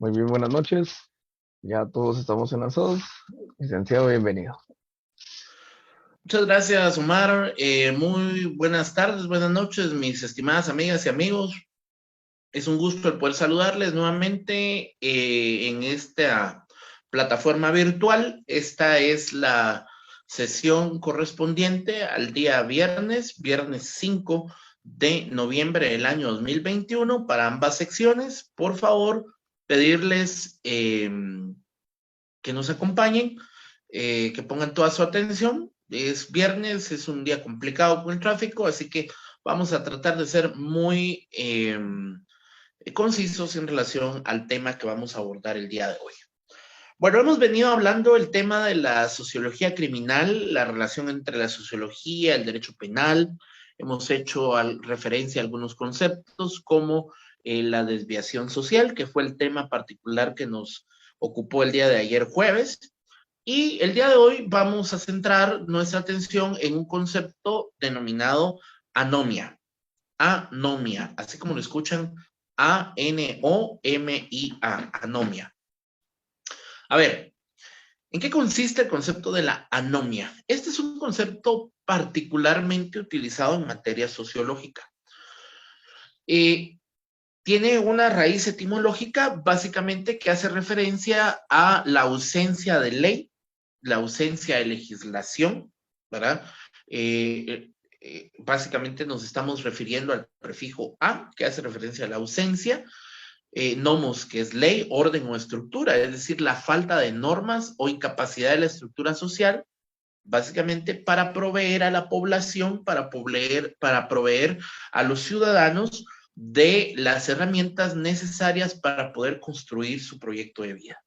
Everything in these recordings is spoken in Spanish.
Muy bien, buenas noches. Ya todos estamos enlazados. Licenciado, bienvenido. Muchas gracias, Omar. Muy buenas tardes, buenas noches, mis estimadas amigas y amigos. Es un gusto el poder saludarles nuevamente en esta plataforma virtual. Esta es la sesión correspondiente al día viernes 5 de noviembre del año 2021 para ambas secciones. Por favor, pedirles que nos acompañen, que pongan toda su atención. Es viernes, es un día complicado con el tráfico, así que vamos a tratar de ser muy concisos en relación al tema que vamos a abordar el día de hoy. Bueno, hemos venido hablando del tema de la sociología criminal, la relación entre la sociología, el derecho penal. Hemos hecho referencia a algunos conceptos como la desviación social, que fue el tema particular que nos ocupó el día de ayer jueves. Y el día de hoy vamos a centrar nuestra atención en un concepto denominado anomia. Anomia, así como lo escuchan, A-N-O-M-I-A, anomia. A ver, ¿en qué consiste el concepto de la anomia? Este es un concepto particularmente utilizado en materia sociológica. Tiene una raíz etimológica básicamente que hace referencia a la ausencia de ley, la ausencia de legislación, ¿verdad? Básicamente nos estamos refiriendo al prefijo a, que hace referencia a la ausencia, nomos, que es ley, orden o estructura, es decir, la falta de normas o incapacidad de la estructura social, básicamente para proveer a la población, para proveer a los ciudadanos de las herramientas necesarias para poder construir su proyecto de vida.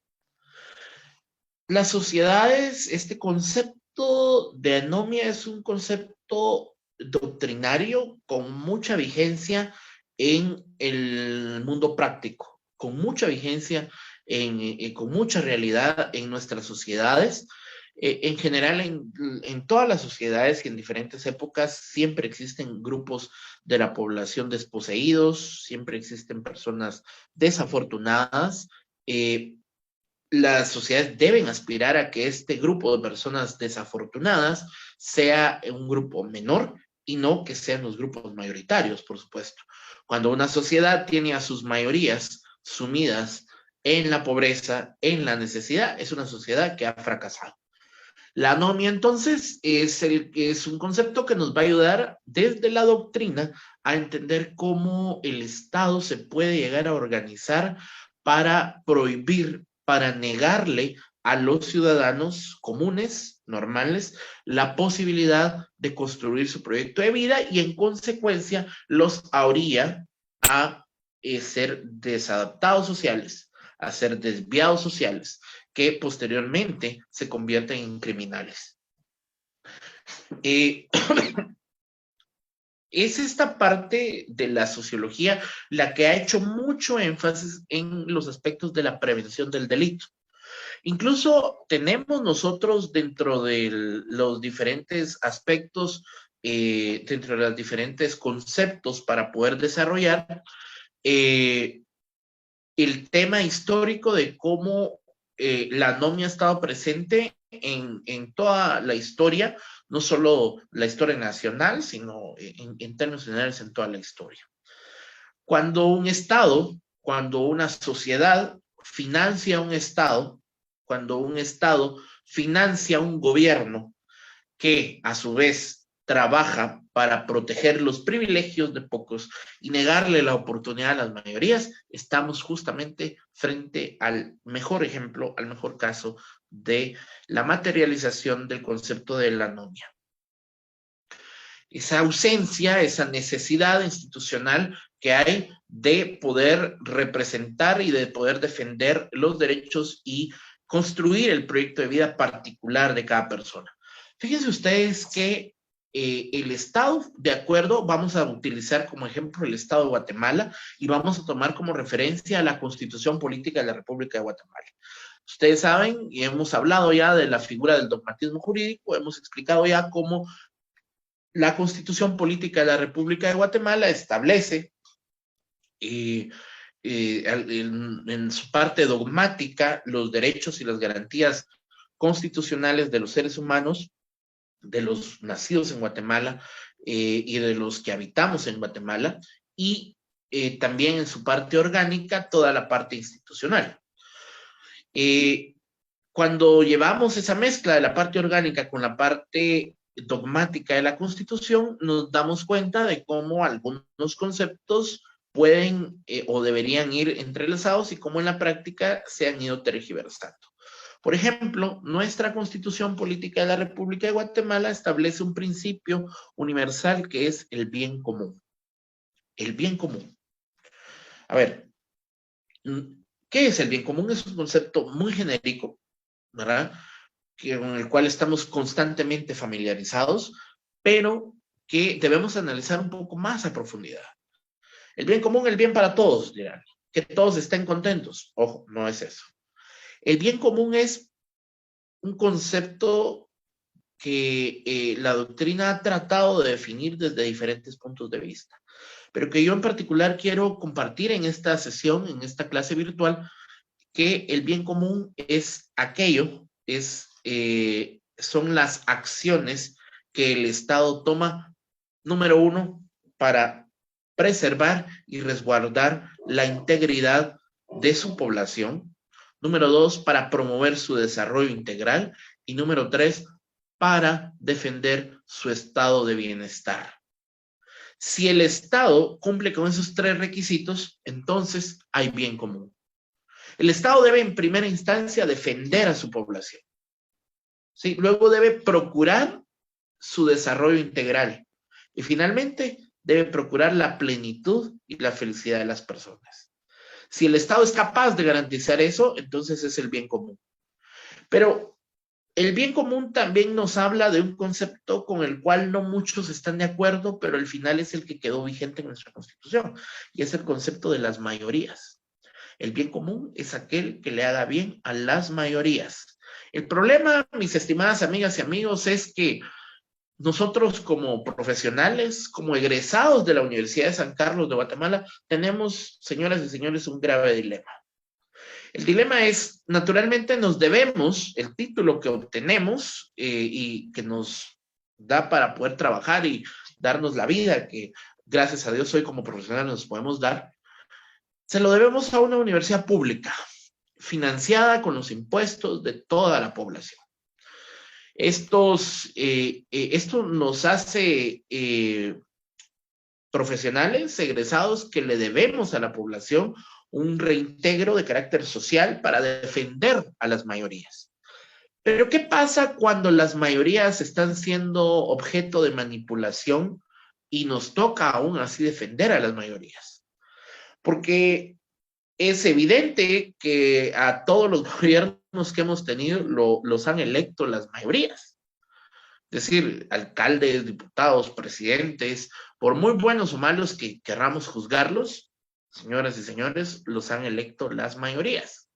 Las sociedades, este concepto de anomia es un concepto doctrinario con mucha vigencia en el mundo práctico, con mucha vigencia, con mucha realidad en nuestras sociedades. En general, en todas las sociedades y en diferentes épocas, siempre existen grupos de la población desposeídos, siempre existen personas desafortunadas. Las sociedades deben aspirar a que este grupo de personas desafortunadas sea un grupo menor y no que sean los grupos mayoritarios, por supuesto. Cuando una sociedad tiene a sus mayorías sumidas en la pobreza, en la necesidad, es una sociedad que ha fracasado. La anomia, entonces, es un concepto que nos va a ayudar desde la doctrina a entender cómo el Estado se puede llegar a organizar para prohibir, para negarle a los ciudadanos comunes, normales, la posibilidad de construir su proyecto de vida y en consecuencia los haría a ser desadaptados sociales, a ser desviados sociales, que posteriormente se convierten en criminales. Es esta parte de la sociología la que ha hecho mucho énfasis en los aspectos de la prevención del delito. Incluso tenemos nosotros dentro de los diferentes aspectos, dentro de los diferentes conceptos para poder desarrollar el tema histórico de cómo la anomia ha estado presente en toda la historia, no solo la historia nacional, sino en términos generales en toda la historia. Cuando un Estado, cuando una sociedad financia un Estado, cuando un Estado financia un gobierno que a su vez trabaja para proteger los privilegios de pocos y negarle la oportunidad a las mayorías, estamos justamente frente al mejor ejemplo, al mejor caso de la materialización del concepto de la anomia. Esa ausencia, esa necesidad institucional que hay de poder representar y de poder defender los derechos y construir el proyecto de vida particular de cada persona. Fíjense ustedes que el Estado, de acuerdo, vamos a utilizar como ejemplo el Estado de Guatemala y vamos a tomar como referencia a la Constitución Política de la República de Guatemala. Ustedes saben y hemos hablado ya de la figura del dogmatismo jurídico, hemos explicado ya cómo la Constitución Política de la República de Guatemala establece en su parte dogmática los derechos y las garantías constitucionales de los seres humanos, de los nacidos en Guatemala y de los que habitamos en Guatemala, y también en su parte orgánica toda la parte institucional. Cuando llevamos esa mezcla de la parte orgánica con la parte dogmática de la Constitución, nos damos cuenta de cómo algunos conceptos pueden o deberían ir entrelazados y cómo en la práctica se han ido tergiversando. Por ejemplo, nuestra Constitución Política de la República de Guatemala establece un principio universal que es el bien común. El bien común. A ver, ¿qué es el bien común? Es un concepto muy genérico, ¿verdad? Con el cual estamos constantemente familiarizados, pero que debemos analizar un poco más a profundidad. El bien común, el bien para todos, dirán. Que todos estén contentos. Ojo, no es eso. El bien común es un concepto que la doctrina ha tratado de definir desde diferentes puntos de vista, pero que yo en particular quiero compartir en esta sesión, en esta clase virtual, que el bien común es aquello, son las acciones que el Estado toma, número uno, para preservar y resguardar la integridad de su población, número dos, para promover su desarrollo integral, y número tres, para defender su estado de bienestar. Si el Estado cumple con esos tres requisitos, entonces hay bien común. El Estado debe en primera instancia defender a su población. ¿Sí? Luego debe procurar su desarrollo integral. Y finalmente debe procurar la plenitud y la felicidad de las personas. Si el Estado es capaz de garantizar eso, entonces es el bien común. Pero el bien común también nos habla de un concepto con el cual no muchos están de acuerdo, pero al final es el que quedó vigente en nuestra Constitución, y es el concepto de las mayorías. El bien común es aquel que le haga bien a las mayorías. El problema, mis estimadas amigas y amigos, es que nosotros como profesionales, como egresados de la Universidad de San Carlos de Guatemala, tenemos, señoras y señores, un grave dilema. El dilema es, naturalmente nos debemos el título que obtenemos y que nos da para poder trabajar y darnos la vida que gracias a Dios hoy como profesionales nos podemos dar, se lo debemos a una universidad pública, financiada con los impuestos de toda la población. Esto nos hace profesionales egresados que le debemos a la población un reintegro de carácter social para defender a las mayorías. Pero ¿qué pasa cuando las mayorías están siendo objeto de manipulación y nos toca aún así defender a las mayorías? Porque es evidente que a todos los gobiernos que hemos tenido los han electo las mayorías. Es decir, alcaldes, diputados, presidentes, por muy buenos o malos que querramos juzgarlos, señoras y señores, los han electo las mayorías.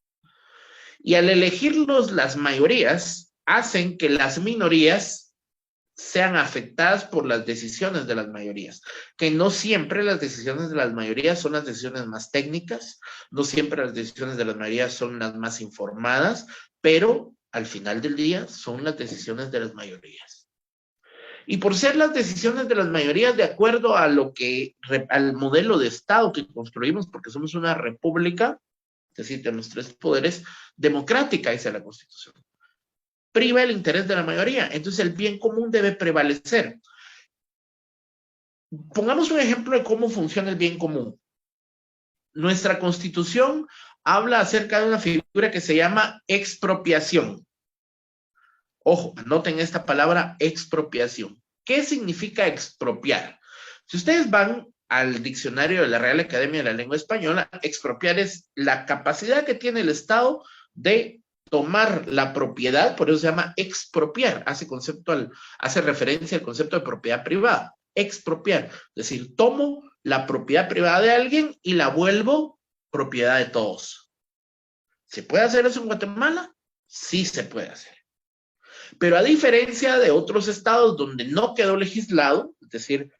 Y al elegirlos las mayorías, hacen que las minorías sean afectadas por las decisiones de las mayorías, que no siempre las decisiones de las mayorías son las decisiones más técnicas, no siempre las decisiones de las mayorías son las más informadas, pero al final del día son las decisiones de las mayorías. Y por ser las decisiones de las mayorías de acuerdo a al modelo de Estado que construimos, porque somos una república, es decir, tenemos tres poderes, democrática, dice la Constitución, priva el interés de la mayoría. Entonces el bien común debe prevalecer. Pongamos un ejemplo de cómo funciona el bien común. Nuestra Constitución habla acerca de una figura que se llama expropiación. Ojo, anoten esta palabra expropiación. ¿Qué significa expropiar? Si ustedes van al diccionario de la Real Academia de la Lengua Española, expropiar es la capacidad que tiene el Estado de tomar la propiedad, por eso se llama expropiar, hace referencia al concepto de propiedad privada. Expropiar, es decir, tomo la propiedad privada de alguien y la vuelvo propiedad de todos. ¿Se puede hacer eso en Guatemala? Sí se puede hacer. Pero a diferencia de otros estados donde no quedó legislado, es decir,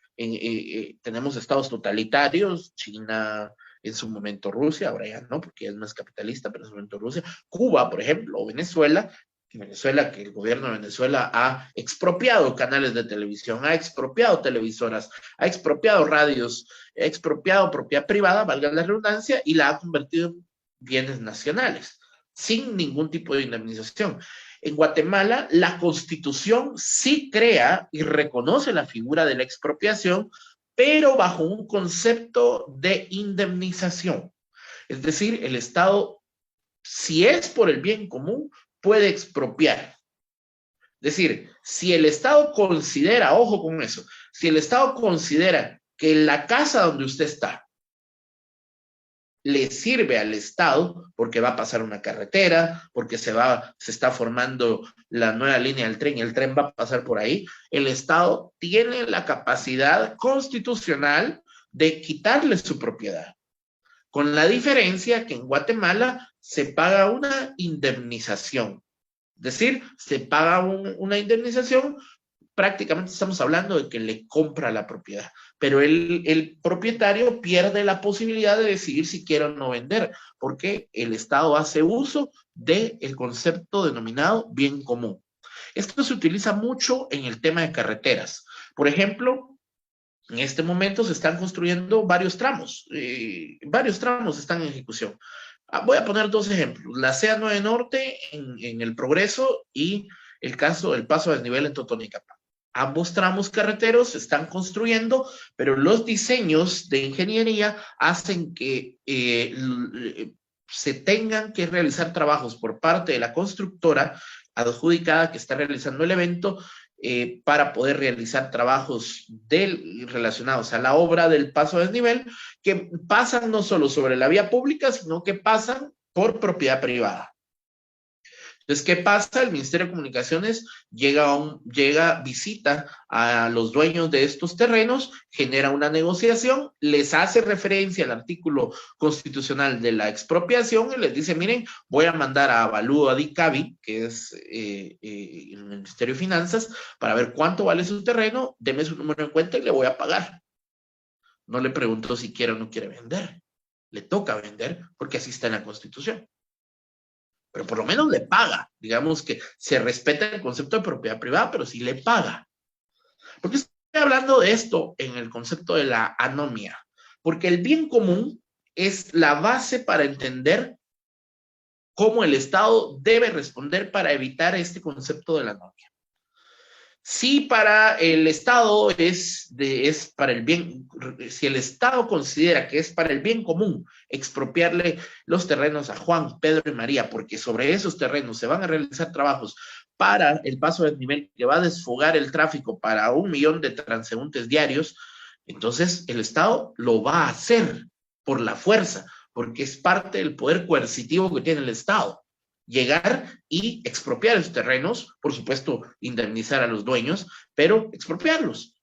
tenemos estados totalitarios, China, en su momento Rusia, ahora ya no, porque ya es más capitalista, pero en su momento Rusia, Cuba, por ejemplo, o Venezuela, que el gobierno de Venezuela ha expropiado canales de televisión, ha expropiado televisoras, ha expropiado radios, ha expropiado propiedad privada, valga la redundancia, y la ha convertido en bienes nacionales, sin ningún tipo de indemnización. En Guatemala, la Constitución sí crea y reconoce la figura de la expropiación, pero bajo un concepto de indemnización. Es decir, el Estado, si es por el bien común, puede expropiar. Es decir, si el Estado considera, ojo con eso, si el Estado considera que la casa donde usted está le sirve al Estado porque va a pasar una carretera, porque se está formando la nueva línea del tren y el tren va a pasar por ahí, el Estado tiene la capacidad constitucional de quitarle su propiedad. Con la diferencia que en Guatemala se paga una indemnización. Es decir, se paga una indemnización, prácticamente estamos hablando de que le compra la propiedad, pero el propietario pierde la posibilidad de decidir si quiere o no vender, porque el Estado hace uso del concepto denominado bien común. Esto se utiliza mucho en el tema de carreteras. Por ejemplo, en este momento se están construyendo varios tramos están en ejecución. Voy a poner dos ejemplos, la CA9 Norte en El Progreso y el caso del paso a desnivel en Totonicapán. Ambos tramos carreteros se están construyendo, pero los diseños de ingeniería hacen que se tengan que realizar trabajos por parte de la constructora adjudicada que está realizando el evento para poder realizar trabajos relacionados a la obra del paso a desnivel, que pasan no solo sobre la vía pública, sino que pasan por propiedad privada. Entonces, ¿qué pasa? El Ministerio de Comunicaciones visita a los dueños de estos terrenos, genera una negociación, les hace referencia al artículo constitucional de la expropiación y les dice, miren, voy a mandar a Avalúo a DICABI, que es el Ministerio de Finanzas, para ver cuánto vale su terreno, deme su número en cuenta y le voy a pagar. No le pregunto si quiere o no quiere vender. Le toca vender porque así está en la Constitución. Pero por lo menos le paga. Digamos que se respeta el concepto de propiedad privada, pero sí le paga. ¿Por qué estoy hablando de esto en el concepto de la anomia? Porque el bien común es la base para entender cómo el Estado debe responder para evitar este concepto de la anomia. Si para el Estado es para el bien, si el Estado considera que es para el bien común expropiarle los terrenos a Juan, Pedro y María, porque sobre esos terrenos se van a realizar trabajos para el paso del nivel que va a desfogar el tráfico para 1 millón de transeúntes diarios, entonces el Estado lo va a hacer por la fuerza, porque es parte del poder coercitivo que tiene el Estado. Llegar y expropiar esos terrenos, por supuesto, indemnizar a los dueños, pero expropiarlos,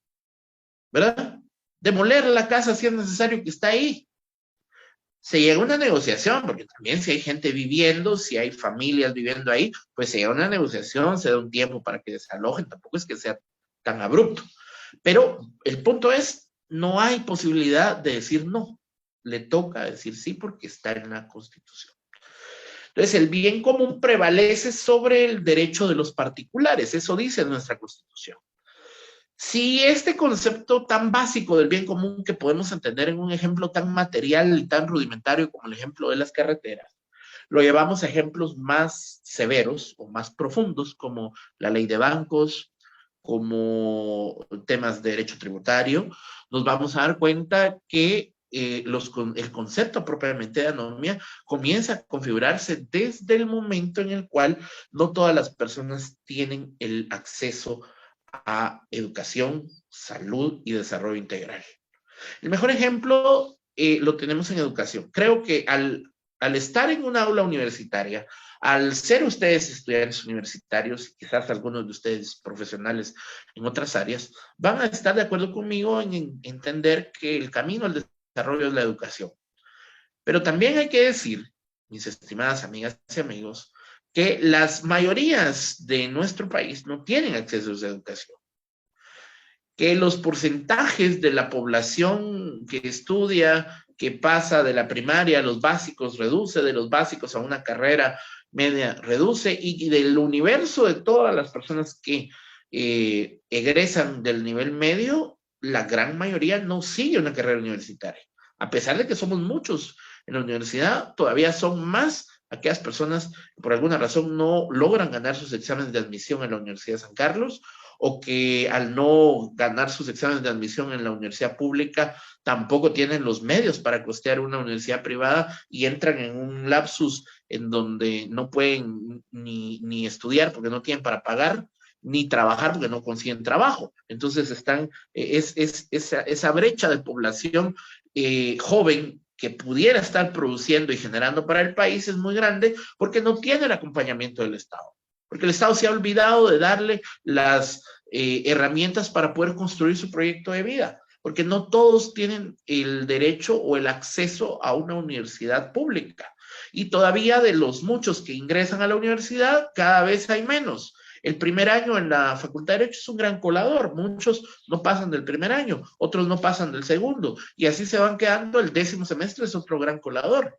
¿verdad? Demoler la casa si es necesario que está ahí. Se llega a una negociación, porque también si hay gente viviendo, si hay familias viviendo ahí, pues se llega a una negociación, se da un tiempo para que desalojen, tampoco es que sea tan abrupto. Pero el punto es, no hay posibilidad de decir no, le toca decir sí porque está en la Constitución. Entonces, el bien común prevalece sobre el derecho de los particulares, eso dice nuestra Constitución. Si este concepto tan básico del bien común que podemos entender en un ejemplo tan material y tan rudimentario como el ejemplo de las carreteras, lo llevamos a ejemplos más severos o más profundos como la ley de bancos, como temas de derecho tributario, nos vamos a dar cuenta que el concepto propiamente de anomia comienza a configurarse desde el momento en el cual no todas las personas tienen el acceso a educación, salud y desarrollo integral. El mejor ejemplo lo tenemos en educación. Creo que al estar en un aula universitaria, al ser ustedes estudiantes universitarios y quizás algunos de ustedes profesionales en otras áreas, van a estar de acuerdo conmigo en entender que el camino al desarrollo es la educación. Pero también hay que decir, mis estimadas amigas y amigos, que las mayorías de nuestro país no tienen acceso a esa educación. Que los porcentajes de la población que estudia que pasa de la primaria a los básicos reduce, de los básicos a una carrera media reduce, y del universo de todas las personas que egresan del nivel medio, la gran mayoría no sigue una carrera universitaria. A pesar de que somos muchos en la universidad, todavía son más aquellas personas que por alguna razón no logran ganar sus exámenes de admisión en la Universidad de San Carlos, o que al no ganar sus exámenes de admisión en la universidad pública tampoco tienen los medios para costear una universidad privada y entran en un lapsus en donde no pueden ni estudiar porque no tienen para pagar, ni trabajar porque no consiguen trabajo. Entonces están, esa brecha de población joven que pudiera estar produciendo y generando para el país es muy grande porque no tiene el acompañamiento del Estado. Porque el Estado se ha olvidado de darle las herramientas para poder construir su proyecto de vida, porque no todos tienen el derecho o el acceso a una universidad pública. Y todavía de los muchos que ingresan a la universidad, cada vez hay menos. El primer año en la Facultad de Derecho es un gran colador. Muchos no pasan del primer año, otros no pasan del segundo, y así se van quedando. El 10º semestre es otro gran colador.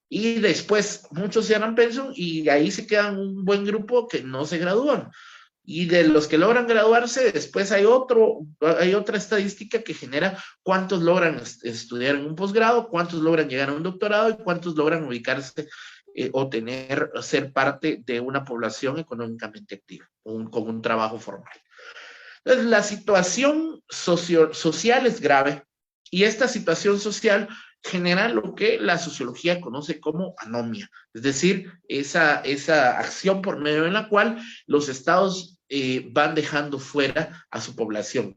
Y después muchos cierran pensum y ahí se quedan un buen grupo que no se gradúan. Y de los que logran graduarse, después hay otra estadística que genera cuántos logran estudiar en un posgrado, cuántos logran llegar a un doctorado y cuántos logran ubicarse o ser parte de una población económicamente activa, con un trabajo formal. Entonces, la situación social es grave, y esta situación social genera lo que la sociología conoce como anomia, es decir, esa acción por medio de la cual los estados van dejando fuera a su población.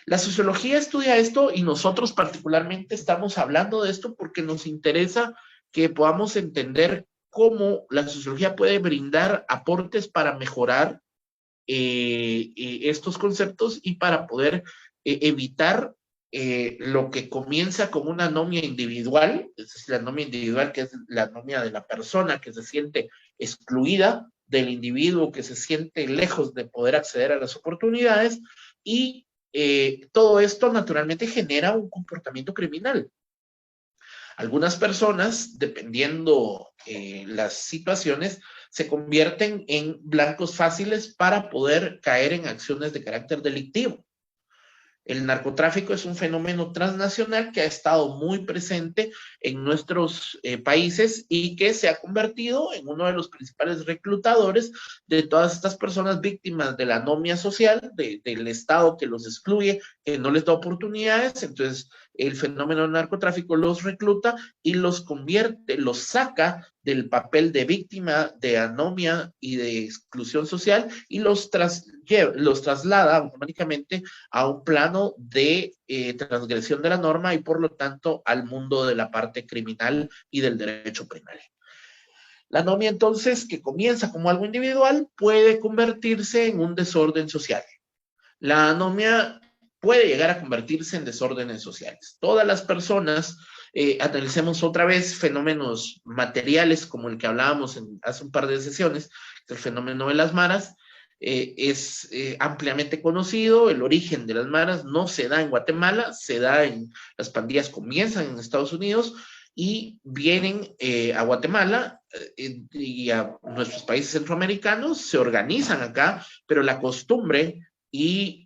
La sociología estudia esto, y nosotros particularmente estamos hablando de esto porque nos interesa que podamos entender cómo la sociología puede brindar aportes para mejorar estos conceptos y para poder evitar lo que comienza como una anomia individual, es decir, la anomia individual, que es la anomia de la persona que se siente excluida del individuo, que se siente lejos de poder acceder a las oportunidades, y todo esto naturalmente genera un comportamiento criminal. Algunas personas, dependiendo las situaciones, se convierten en blancos fáciles para poder caer en acciones de carácter delictivo. El narcotráfico es un fenómeno transnacional que ha estado muy presente en nuestros países y que se ha convertido en uno de los principales reclutadores de todas estas personas víctimas de la anomia social, del Estado que los excluye, que no les da oportunidades. Entonces, el fenómeno del narcotráfico los recluta y los convierte, los saca del papel de víctima de anomia y de exclusión social, y los traslada automáticamente a un plano de transgresión de la norma, y por lo tanto al mundo de la parte criminal y del derecho penal. La anomia, entonces, que comienza como algo individual, puede convertirse en un desorden social. La anomia puede llegar a convertirse en desórdenes sociales. Todas las personas, analicemos otra vez fenómenos materiales como el que hablábamos hace un par de sesiones, el fenómeno de las maras. Es ampliamente conocido. El origen de las maras no se da en Guatemala, se da las pandillas comienzan en Estados Unidos y vienen a Guatemala y a nuestros países centroamericanos, se organizan acá, pero la costumbre y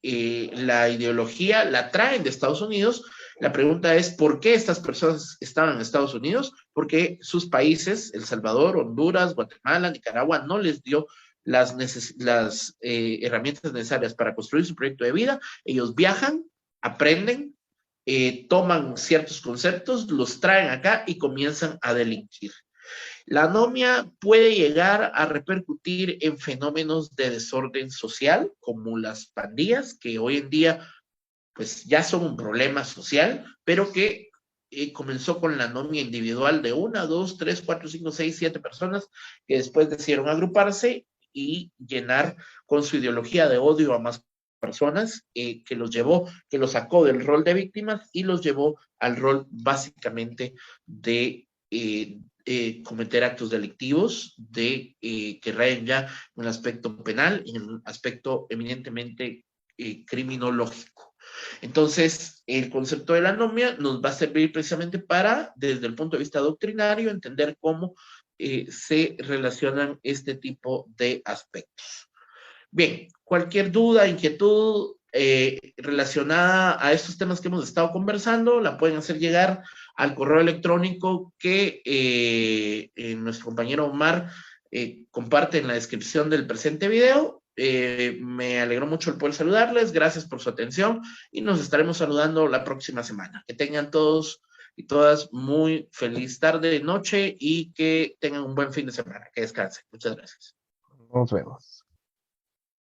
la ideología la traen de Estados Las La pregunta es, ¿por qué estas personas estaban en Estados Unidos? Porque sus países, El Salvador, Honduras, Guatemala, Nicaragua, no les dio las herramientas necesarias para construir su proyecto de vida. Ellos viajan, aprenden, toman ciertos conceptos, los traen acá y comienzan a delinquir. La anomia puede llegar a repercutir en fenómenos de desorden social, como las pandillas, que hoy en día pues ya son un problema social, pero que comenzó con la anomia individual de 1, 2, 3, 4, 5, 6, 7 personas que después decidieron agruparse y llenar con su ideología de odio a más personas, que los sacó del rol de víctimas y los llevó al rol básicamente de cometer actos delictivos, que rayen ya en el aspecto penal y en un aspecto eminentemente criminológico. Entonces, el concepto de la anomia nos va a servir precisamente para, desde el punto de vista doctrinario, entender cómo se relacionan este tipo de aspectos. Bien, cualquier duda, inquietud relacionada a estos temas que hemos estado conversando, la pueden hacer llegar al correo electrónico que nuestro compañero Omar comparte en la descripción del presente video. Me alegró mucho el poder saludarles, gracias por su atención y nos estaremos saludando la próxima semana. Que tengan todos y todas muy feliz tarde, noche y que tengan un buen fin de semana. Que descansen. Muchas gracias. Nos vemos.